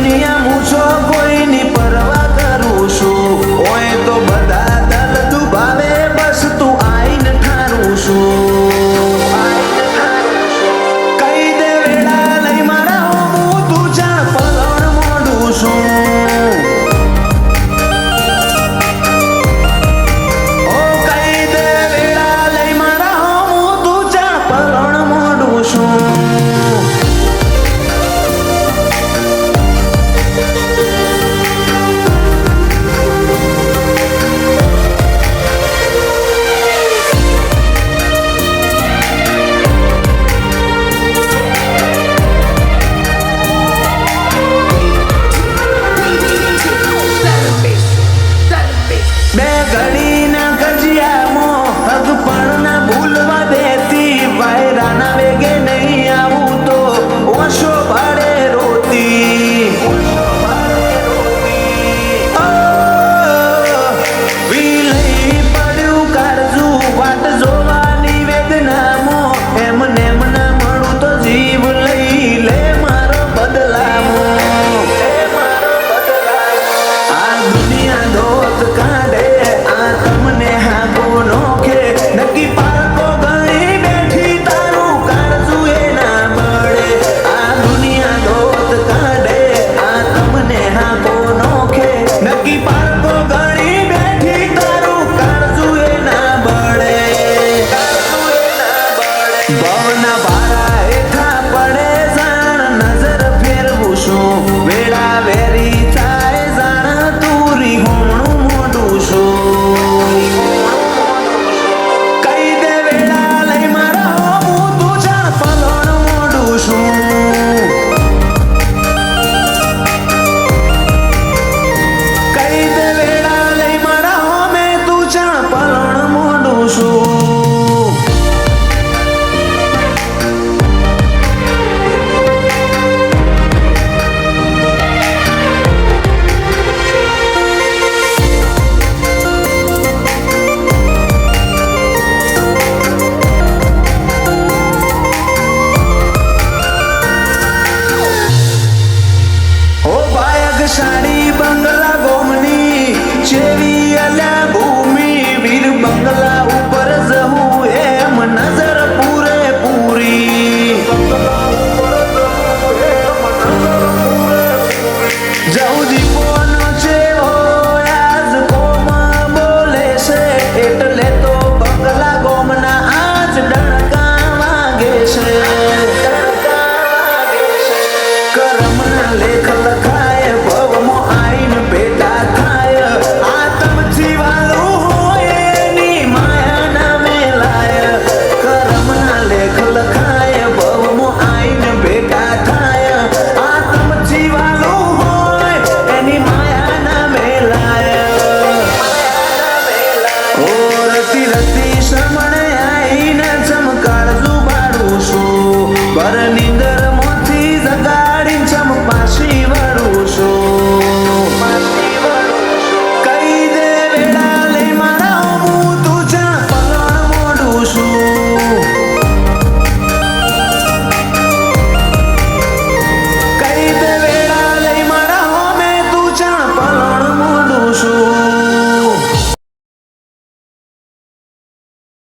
દુનિયા મૂછો કોઈની પરવા કરું છું ઓય તો બધા દલ દુભાવે બસ તું આઈને ઠારું છું કઈ દે વેળા લઈ મારા હું તું જાણ પલણ મોડું છું ઓ કઈ દે વેળા લઈ મારા હું તું જાણ પલણ મોડું છું બે ઘડીના ગજિયામાં હદ પણ ના ભૂલવા દેતી વાયરાના વેગે નહીં આવું તો ઓશો ભાડે રોતી વિલઈ પડ્યું કાળજું વાટ જોવાની વેદનામાં એમને ના મળું તો જીવ લઈ લે મારો બદલામો આ દુનિયા દોત કાઢે આ તમને હાગો નોખે નક્કી પારકો ગણી બેઠી તારું કાળજું એ ના મળે આ દુનિયા દોત કાઢે આ તમને હાગો નોખે નક્કી પારકો ગણી બેઠી તારું કાળજું એ ના બળે ભવના ભારા હેઠા પડે જાણ નજર ફેરવું છું વેળા વેરી થાય જાણ તુરી હોણું મોઢું છું કઈ દે વેળા લઈ મારા હું તું જાણ પલણ મોઢું છું કઈ દે વેળા લઈ મારા હોમે તું જાણ પલણ મોઢું છું ઓ ભાયગ સાડી બંગલા ગોમની જેવી અલ્યા